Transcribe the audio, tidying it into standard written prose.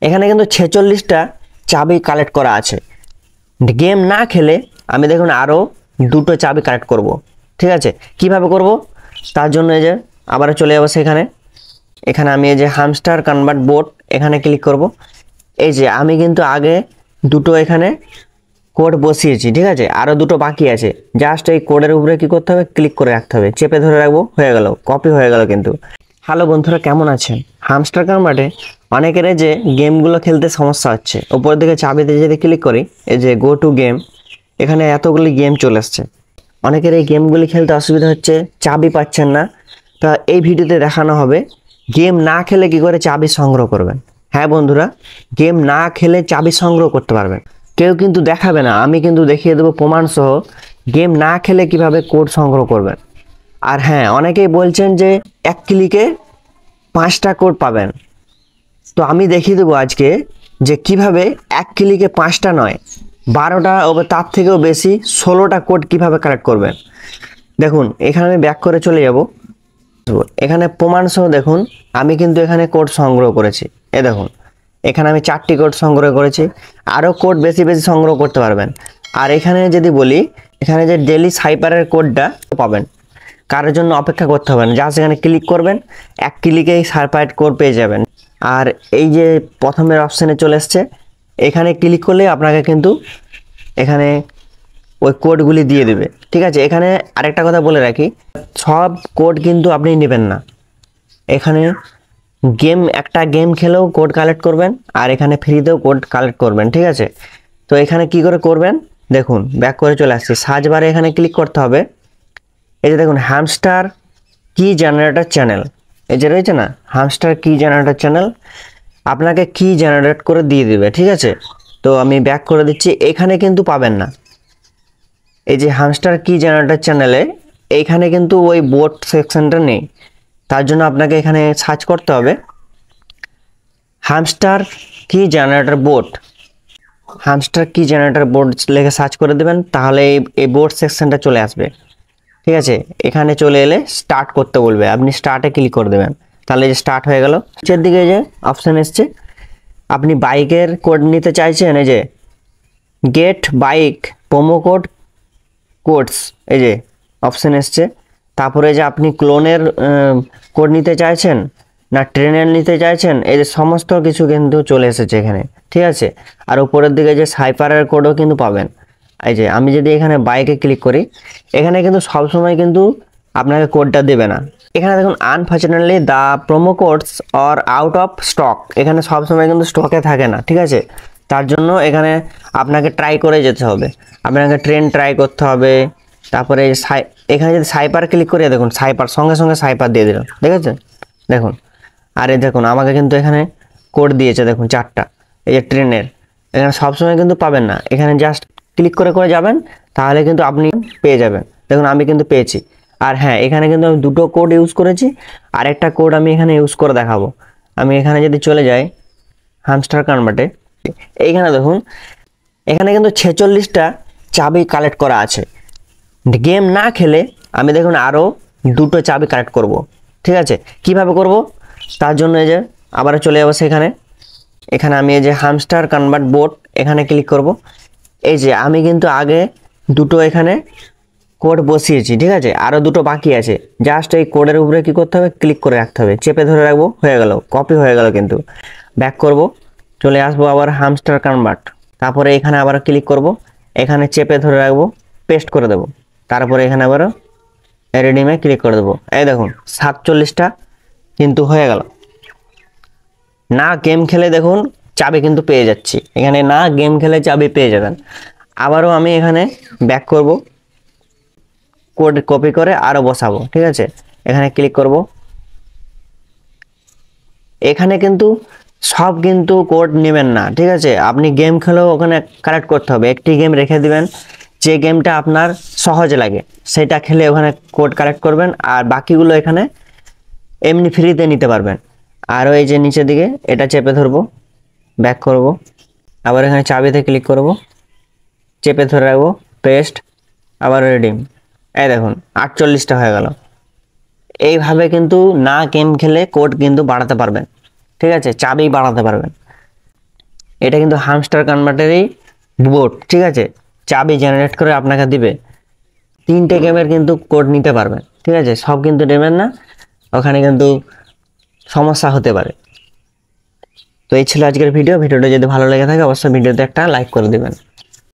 এখানে কিন্তু 46টা চাবি কালেক্ট করা আছে। গেম না খেলে আমি দেখুন আরও দুটো চাবি কালেক্ট করব। ঠিক আছে, কিভাবে করব তার জন্য এই যে আবার চলে যাবো সেখানে। এখানে আমি এই যে হামস্টার কনভার্ট বোট এখানে ক্লিক করব। এই যে আমি কিন্তু আগে দুটো এখানে কোড বসিয়েছি, ঠিক আছে, আরও দুটো বাকি আছে। জাস্ট এই কোডের উপরে কি করতে হবে, ক্লিক করে রাখতে হবে, চেপে ধরে রাখবো, হয়ে গেল, কপি হয়ে গেল কিন্তু। হ্যালো বন্ধুরা, কেমন আছেন? হামস্টার কনভার্টে অনেকের যে গেমগুলো খেলতে সমস্যা হচ্ছে, উপর দিকে চাবিতে যদি ক্লিক করি, এই যে গো টু গেম, এখানে এতগুলি গেম চলে আসছে। অনেকের এই গেমগুলি খেলতে অসুবিধা হচ্ছে, চাবি পাচ্ছেন না। তা এই ভিডিওতে দেখানো হবে গেম না খেলে কি করে চাবি সংগ্রহ করবেন। হ্যাঁ বন্ধুরা, গেম না খেলে চাবি সংগ্রহ করতে পারবেন। কেউ কিন্তু দেখাবে না, আমি কিন্তু দেখিয়ে দেবো প্রমাণ সহ গেম না খেলে কিভাবে কোড সংগ্রহ করবেন। আর হ্যাঁ, অনেকেই বলছেন যে এক ক্লিকে 5টা কোড পাবেন। তো আমি দেখিয়ে দেবো আজকে যে কিভাবে এক ক্লিকে 5টা নয়, 12টা ও তার থেকেও বেশি 16টা কোড কিভাবে কালেক্ট করবেন। দেখুন, এখানে আমি ব্যাক করে চলে যাব। এখানে প্রমাণ সহ দেখুন, আমি কিন্তু এখানে কোড সংগ্রহ করেছি। এ দেখুন, এখানে আমি 4টি কোড সংগ্রহ করেছি। আরও কোড বেশি বেশি সংগ্রহ করতে পারবেন। আর এখানে যদি বলি, এখানে যে ডেলি সাইপারের কোডটা পাবেন, কারোর জন্য অপেক্ষা করতে হবে না, জাস্ট এখানে ক্লিক করবেন, এক ক্লিকেই সাইপারের কোড পেয়ে যাবেন। আর এই যে প্রথমের অপশানে চলে এসছে, এখানে ক্লিক করলে আপনাকে কিন্তু এখানে ওই কোডগুলি দিয়ে দেবে। ঠিক আছে, এখানে আরেকটা কথা বলে রাখি, সব কোড কিন্তু আপনি নেবেন না। এখানে একটা গেম খেলেও কোড কালেক্ট করবেন, আর এখানে ফ্রিতেও কোড কালেক্ট করবেন। ঠিক আছে, তো এখানে কি করে করবেন দেখুন, ব্যাক করে চলে আসছি, সার্চ বারে এখানে ক্লিক করতে হবে। এই যে দেখুন, হ্যামস্টার কি জেনারেটর চ্যানেল, এই যে রয়েছে না হ্যামস্টার কি জেনারেটর চ্যানেল, আপনাকে কি জেনারেট করে দিয়ে দিবে। ঠিক আছে, তো আমি ব্যাক করে দিচ্ছি, এখানে কিন্তু পাবেন না। এই যে হ্যামস্টার কি জেনারেটর চ্যানেলে এইখানে কিন্তু ওই বোট সেকশনটা নেই। তার জন্য আপনাকে এখানে সার্চ করতে হবে হ্যামস্টার কি জেনারেটর বোট। হ্যামস্টার কি জেনারেটর বোট লিখে সার্চ করে দেবেন, তাহলে এই বোট সেকশনটা চলে আসবে। ঠিক আছে, এখানে চলে এলে স্টার্ট করতে বলবে, আপনি স্টার্টে ক্লিক করে দেবেন, তাহলে যে স্টার্ট হয়ে গেল। নিচের দিকে যে অপশান এসছে, আপনি বাইকের কোড নিতে চাইছেন, এই যে get bike promo code codes, এই যে অপশান এসছে। তারপরে যে আপনি ক্লোনের কোড নিতে চাইছেন না ট্রেনের নিতে চাইছেন, এই যে সমস্ত কিছু কিন্তু চলে এসেছে এখানে। ঠিক আছে, আর উপরের দিকে যে সাইপারের কোডও কিন্তু পাবেন। এই যে আমি যদি এখানে বাইকে ক্লিক করি, এখানে কিন্তু সবসময় কিন্তু আপনাকে কোডটা দেবে না। এখানে দেখুন, unfortunately the promo codes or out of stock, এখানে সবসময় কিন্তু স্টকে থাকে না। ঠিক আছে, তার জন্য এখানে আপনাকে ট্রাই করে যেতে হবে, আপনাকে ট্রেন ট্রাই করতে হবে। তারপরে এখানে যদি সাইপার ক্লিক করি, দেখুন সাইপার সঙ্গে সঙ্গে সাইপার দিয়ে দিল, ঠিক আছে দেখুন। আর এই দেখুন, আমাকে কিন্তু এখানে কোড দিয়েছে দেখুন 4টা, এই যে ট্রেনের। এখানে সবসময় কিন্তু পাবেন না, এখানে জাস্ট ক্লিক করে করে যাবেন, তাহলে কিন্তু আপনি পেয়ে যাবেন। দেখুন আমি কিন্তু পেয়েছি। আর হ্যাঁ, এখানে কিন্তু আমি দুটো কোড ইউজ করেছি, আর একটা কোড আমি এখানে ইউজ করে দেখাবো। আমি এখানে যদি চলে যাই হ্যামস্টার কনভার্টে, এইখানে দেখুন, এখানে কিন্তু 46টা চাবি কালেক্ট করা আছে। গেম না খেলে আমি দেখুন আরও দুটো চাবি কালেক্ট করব। ঠিক আছে, কিভাবে করব তার জন্য এই যে আবার চলে যাবো সেখানে। এখানে আমি এই যে হ্যামস্টার কনভার্ট বোট এখানে ক্লিক করব। এই যে আমি কিন্তু আগে দুটো এখানে কোড বসিয়েছি, ঠিক আছে, আরও দুটো বাকি আছে। জাস্ট এই কোডের উপরে কি করতে হবে, ক্লিক করে রাখতে হবে, চেপে ধরে রাখবো, হয়ে গেল, কপি হয়ে গেল কিন্তু। ব্যাক করব, চলে আসবো আবার হ্যামস্টার কনভার্ট, তারপরে এখানে আবার ক্লিক করব, এখানে চেপে ধরে রাখবো, পেস্ট করে দেবো, তারপরে এখানে আবার রেডিমে ক্লিক করে দেবো। এই দেখুন 47টা কিন্তু হয়ে গেল। না গেম খেলে দেখুন চাবি কিন্তু পেয়ে যাচ্ছি, এখানে না গেম খেলে চাবি পেয়ে যাবেন। আবারও আমি এখানে ব্যাক করব, কোড কপি করে আরও বসাবো। ঠিক আছে, এখানে ক্লিক করব। এখানে কিন্তু সব কিন্তু কোড নেবেন না। ঠিক আছে, আপনি গেম খেলেও ওখানে কালেক্ট করতে হবে, একটি গেম রেখে দিবেন, যে গেমটা আপনার সহজ লাগে সেটা খেলে ওখানে কোড কালেক্ট করবেন, আর বাকিগুলো এখানে এমনি ফ্রিতে নিতে পারবেন। আরও এই যে নিচের দিকে এটা চেপে ধরবো, ব্যাক করব, আবার এখানে চাবিতে ক্লিক করব, চেপে ধরে রাখবো, পেস্ট, আবার রেডিম। এই দেখুন 48টা হয়ে গেল। এইভাবে কিন্তু না গেম খেলে কোড কিন্তু বাড়াতে পারবেন। ঠিক আছে, চাবি বাড়াতে পারবেন। এটা কিন্তু হামস্টার কনভার্টারই বোর্ড, ঠিক আছে। চাবি জেনারেট করে আপনাকে দিবে। 3টে গেমের কিন্তু কোড নিতে পারবেন, ঠিক আছে। সব কিন্তু নেবেন না, ওখানে কিন্তু সমস্যা হতে পারে। তো এই ছিল আজকের ভিডিওটা যদি ভালো লেগে থাকে অবশ্যই ভিডিওতে একটা লাইক করে দেবেন।